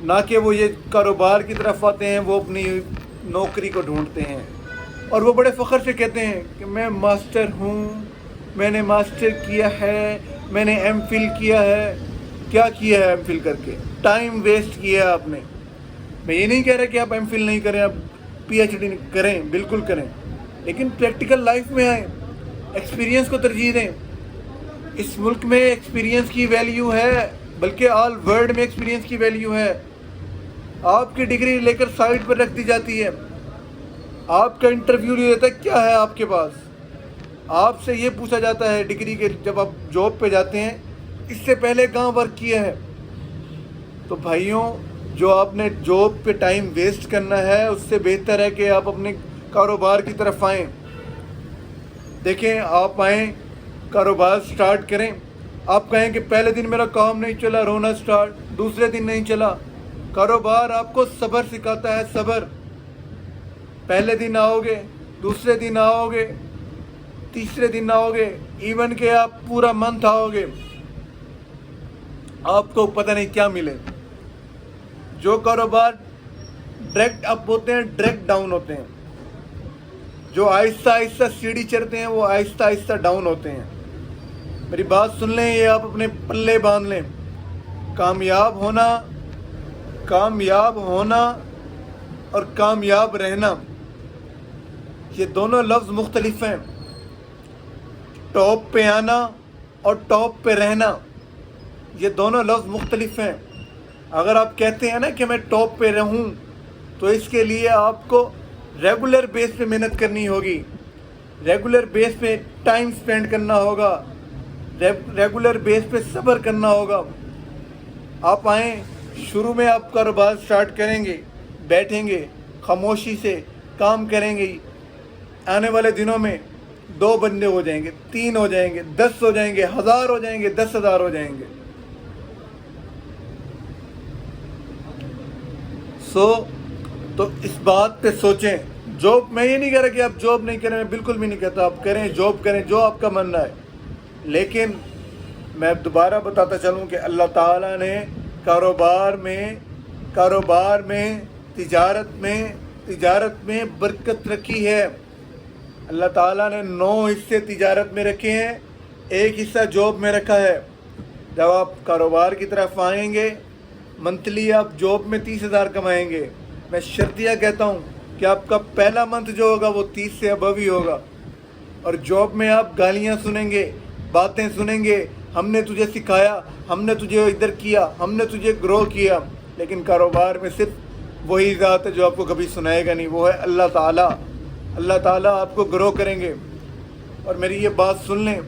ना कि वो ये कारोबार की तरफ आते हैं, वो अपनी नौकरी को ढूंढते हैं। और वो बड़े फ़ख्र से कहते हैं कि मैं मास्टर हूँ, मैंने मास्टर किया है, मैंने एमफिल किया है। क्या किया है एमफिल करके? टाइम वेस्ट किया है आपने। मैं ये नहीं कह रहा कि आप एमफिल नहीं करें, आप पीएचडी करें, बिल्कुल करें, लेकिन प्रैक्टिकल लाइफ में आए, एक्सपीरियंस को तरजीह दें। इस मुल्क में एक्सपीरियंस की वैल्यू है, बल्कि ऑल वर्ल्ड में एक्सपीरियंस की वैल्यू है। आपकी डिग्री लेकर साइड पर रख दी जाती है, आपका इंटरव्यू नहीं लेता क्या है आपके पास। आपसे ये पूछा जाता है डिग्री के, जब आप जॉब पे जाते हैं, इससे पहले कहाँ वर्क किया है। तो भाइयों, जो आपने जॉब पे टाइम वेस्ट करना है, उससे बेहतर है कि आप अपने कारोबार की तरफ आएँ। देखें, आप आएँ, कारोबार स्टार्ट करें। आप कहें कि पहले दिन मेरा काम नहीं चला, रोना स्टार्ट, दूसरे दिन नहीं चला। कारोबार आपको सब्र सिखाता है, सब्र। पहले दिन आओगे, दूसरे दिन आओगे, तीसरे दिन आओगे, इवन के आप पूरा मंथ आओगे, आपको पता नहीं क्या मिले। जो कारोबार डायरेक्ट अप होते हैं, डायरेक्ट डाउन होते हैं। जो आहिस्ता आहिस्ता सीढ़ी चढ़ते हैं, वो आहिस्ता आहिस्ता डाउन होते हैं। मेरी बात सुन लें, ये आप अपने पल्ले बांध लें। कामयाब होना और कामयाब रहना, ये दोनों लफ्ज़ मुख्तलिफ हैं। टॉप पे आना और टॉप पे रहना, ये दोनों लफ्ज़ मुख्तलिफ हैं। अगर आप कहते हैं ना कि मैं टॉप पे रहूं, तो इसके लिए आपको रेगुलर बेस पे मेहनत करनी होगी, रेगुलर बेस पे टाइम स्पेंड करना होगा, रेगुलर बेस पे सब्र करना होगा। आप आएँ, शुरू में आप कारोबार स्टार्ट करेंगे, बैठेंगे, खामोशी से काम करेंगे। आने वाले दिनों में 2 बंदे हो जाएंगे, 3 हो जाएंगे, 10 हो जाएंगे, 1000 हो जाएंगे, 10,000 हो जाएंगे। तो इस बात पे सोचें। जॉब, मैं ये नहीं कह रहा कि आप जॉब नहीं करें, मैं बिल्कुल भी नहीं कहता, आप करें, जॉब करें, जो आपका मानना है। लेकिन मैं दोबारा बताता चलूं कि अल्लाह ताला ने कारोबार में तिजारत में बरकत रखी है। अल्लाह ताला ने 9 हिस्से तिजारत में रखे हैं, 1 हिस्सा जॉब में रखा है। जब आप कारोबार की तरफ आएंगे, मंथली आप जॉब में 30,000 कमाएंगे। मैं शर्तिया कहता हूँ कि आपका पहला मंथ जो होगा वो 30 से अबव ही होगा। और जॉब में आप गालियाँ सुनेंगे, बातें सुनेंगे, हमने तुझे सिखाया, हमने तुझे इधर किया, हमने तुझे ग्रो किया। लेकिन कारोबार में सिर्फ वही ज़ात है जो आपको कभी सुनाएगा नहीं, वो है अल्लाह ताला। अल्लाह ताला आपको ग्रो करेंगे। और मेरी ये बात सुन लें,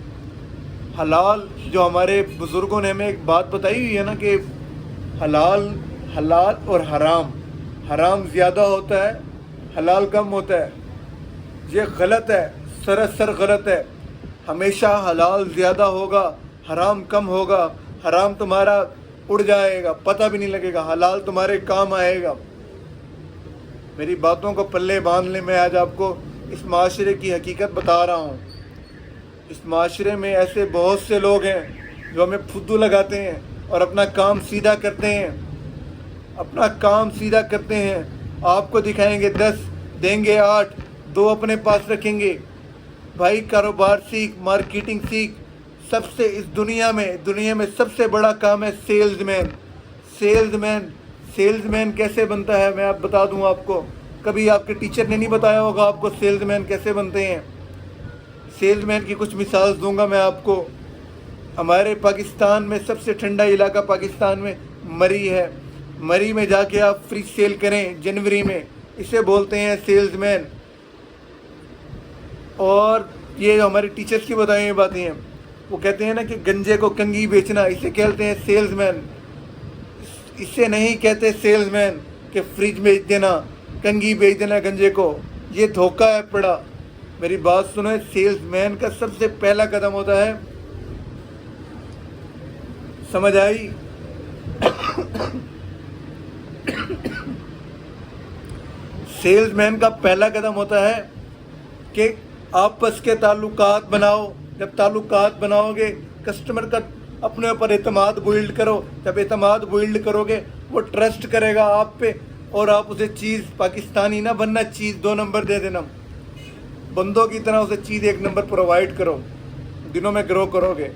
हलाल, जो हमारे बुज़ुर्गों ने हमें एक बात बताई हुई है ना कि हलाल और हराम ज़्यादा होता है, हलाल कम होता है। ये गलत है, सरासर गलत है। हमेशा हलाल ज़्यादा होगा, हराम कम होगा। हराम तुम्हारा उड़ जाएगा, पता भी नहीं लगेगा, हलाल तुम्हारे काम आएगा। मेरी बातों को पल्ले बांध ले। मैं आज आपको इस माशरे की हकीकत बता रहा हूँ। इस माशरे में ऐसे बहुत से लोग हैं जो हमें फुद्दू लगाते हैं और अपना काम सीधा करते हैं। आपको दिखाएंगे 10, देंगे 8, 2 अपने पास रखेंगे। भाई, कारोबार सीख, मार्केटिंग सीख। सबसे इस दुनिया में सबसे बड़ा काम है सेल्समैन कैसे बनता है, मैं बता दूं आपको। कभी आपके टीचर ने नहीं बताया होगा आपको सेल्समैन कैसे बनते हैं। सेल्समैन की कुछ मिसाल दूंगा मैं आपको। हमारे पाकिस्तान में सबसे ठंडा इलाका पाकिस्तान में मरी है। मरी में जाके आप फ्रिज सेल करें जनवरी में, इसे बोलते हैं सेल्समैन। और ये हमारे टीचर्स की बताई हुई बातें हैं। वो कहते हैं ना कि गंजे को कंघी बेचना, इसे कहते हैं सेल्समैन। इसे नहीं कहते सेल्समैन कि फ्रिज बेच देना, कंघी बेच देना गंजे को, ये धोखा है पड़ा। मेरी बात सुनो, सेल्समैन का सबसे पहला कदम होता है, समझ आई? सेल्समैन का पहला कदम होता है कि आपस के ताल्लुकात बनाओ। जब ताल्लुकात बनाओगे, कस्टमर का اپنے اوپر اعتماد بلڈ کرو. جب اعتماد بلڈ کرو گے وہ ٹرسٹ کرے گا آپ پہ, اور آپ اسے چیز پاکستانی نہ بننا, چیز 2 نمبر دے دینا, بندوں کی طرح اسے چیز 1 نمبر پرووائڈ کرو, دنوں میں گرو کرو گے.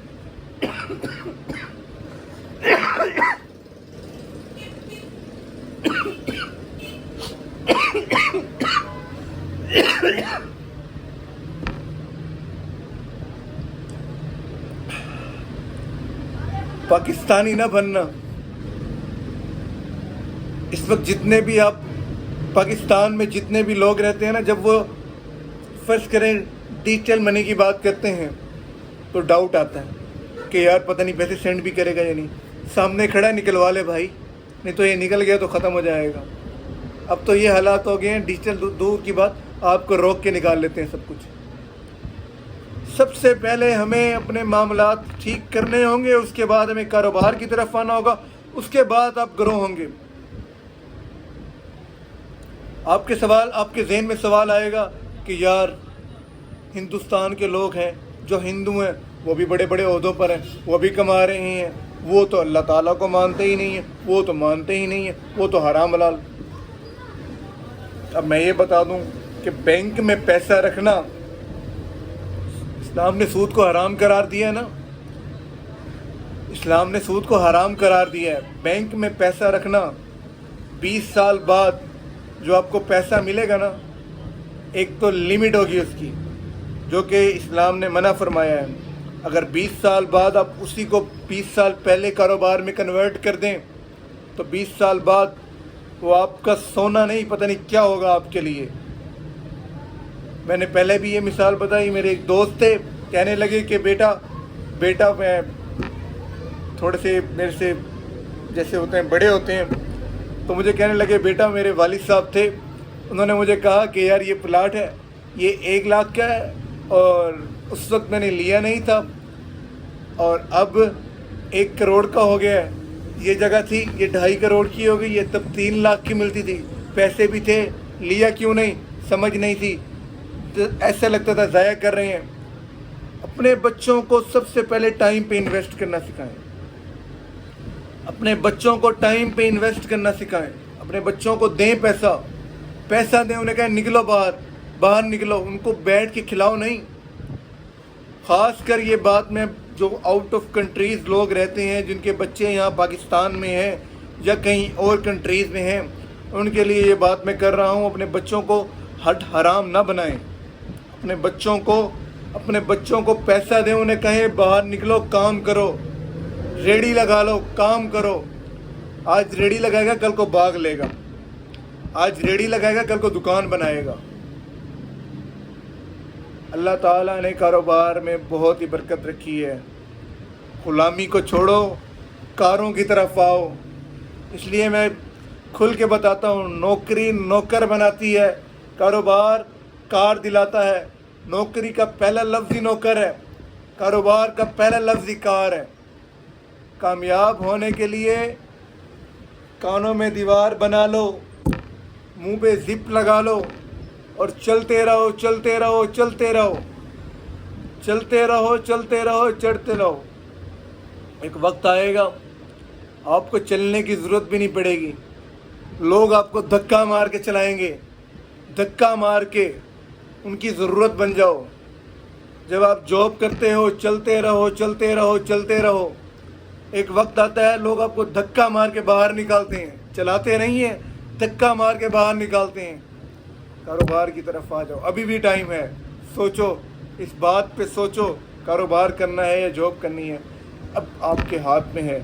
پاکستانی نہ بننا. اس وقت جتنے بھی آپ پاکستان میں جتنے بھی لوگ رہتے ہیں نا, جب وہ فرض کریں ڈیجیٹل منی کی بات کرتے ہیں تو ڈاؤٹ آتا ہے کہ یار پتہ نہیں پیسے سینڈ بھی کرے گا یا نہیں. سامنے کھڑا نکلوا لے بھائی, نہیں تو یہ نکل گیا تو ختم ہو جائے گا. اب تو یہ حالات ہو گئے ہیں, ڈیجیٹل دور کی بات, آپ کو روک کے نکال لیتے ہیں سب کچھ. سب سے پہلے ہمیں اپنے معاملات ٹھیک کرنے ہوں گے, اس کے بعد ہمیں کاروبار کی طرف آنا ہوگا, اس کے بعد آپ گرو ہوں گے. آپ کے ذہن میں سوال آئے گا کہ یار ہندوستان کے لوگ ہیں جو ہندو ہیں وہ بھی بڑے بڑے عہدوں پر ہیں, وہ بھی کما رہے ہیں, وہ تو اللہ تعالیٰ کو مانتے ہی نہیں ہیں, وہ تو مانتے ہی نہیں ہیں, وہ تو حرام حلال. اب میں یہ بتا دوں کہ بینک میں پیسہ رکھنا, اسلام نے سود کو حرام قرار دیا ہے نا, اسلام نے سود کو حرام قرار دیا ہے. بینک میں پیسہ رکھنا, 20 سال بعد جو آپ کو پیسہ ملے گا نا, ایک تو لمٹ ہوگی اس کی جو کہ اسلام نے منع فرمایا ہے. اگر 20 سال بعد آپ اسی کو 20 سال پہلے کاروبار میں کنورٹ کر دیں تو 20 سال بعد وہ آپ کا سونا نہیں, پتہ نہیں کیا ہوگا آپ کے لیے. میں نے پہلے بھی یہ مثال بتائی, میرے ایک دوست تھے, کہنے لگے کہ بیٹا میں تھوڑے سے میرے سے جیسے ہوتے ہیں بڑے ہوتے ہیں, تو مجھے کہنے لگے بیٹا میرے والد صاحب تھے, انہوں نے مجھے کہا کہ یار یہ پلاٹ ہے, یہ 1 لاکھ کا ہے, اور اس وقت میں نے لیا نہیں تھا, اور اب 1 کروڑ کا ہو گیا ہے. یہ جگہ تھی یہ 2.5 کروڑ کی ہو گئی, یہ تب 3 لاکھ کی ملتی تھی, پیسے بھی تھے, لیا کیوں نہیں سمجھ نہیں تھی, تو ایسا لگتا تھا ضائع کر رہے ہیں. اپنے بچوں کو سب سے پہلے ٹائم پہ انویسٹ کرنا سکھائیں, اپنے بچوں کو ٹائم پہ انویسٹ کرنا سکھائیں. اپنے بچوں کو دیں پیسہ دیں, انہیں کہیں نکلو باہر نکلو, ان کو بیٹھ کے کھلاؤ نہیں. خاص کر یہ بات میں جو آؤٹ آف کنٹریز لوگ رہتے ہیں, جن کے بچے یہاں پاکستان میں ہیں یا کہیں اور کنٹریز میں ہیں, ان کے لیے یہ بات میں کر رہا ہوں. اپنے بچوں کو حرام نہ بنائیں. اپنے بچوں کو پیسہ دیں, انہیں کہیں باہر نکلو, کام کرو, ریڑھی لگا لو, کام کرو. آج ریڑھی لگائے گا کل کو باغ لے گا, آج ریڑھی لگائے گا کل کو دکان بنائے گا. اللہ تعالیٰ نے کاروبار میں بہت ہی برکت رکھی ہے. غلامی کو چھوڑو, کاروں کی طرف آؤ. اس لیے میں کھل کے بتاتا ہوں, نوکری نوکر بناتی ہے, کاروبار کار دلاتا ہے. نوکری کا پہلا لفظ ہی نوکر ہے, کاروبار کا پہلا لفظ ہی کار ہے. کامیاب ہونے کے لیے کانوں میں دیوار بنا لو, منہ پہ زپ لگا لو, اور چلتے رہو چلتے رہو چلتے رہو چلتے رہو چلتے رہو چڑھتے رہو. ایک وقت آئے گا آپ کو چلنے کی ضرورت بھی نہیں پڑے گی, لوگ آپ کو دھکا مار کے چلائیں گے, دھکا مار کے ان کی ضرورت بن جاؤ. جب آپ جاب کرتے ہو چلتے رہو چلتے رہو چلتے رہو, ایک وقت آتا ہے لوگ آپ کو دھکا مار کے باہر نکالتے ہیں, چلاتے نہیں ہیں, دھکا مار کے باہر نکالتے ہیں. کاروبار کی طرف آ جاؤ, ابھی بھی ٹائم ہے. سوچو, اس بات پہ سوچو, کاروبار کرنا ہے یا جاب کرنی ہے, اب آپ کے ہاتھ میں ہے.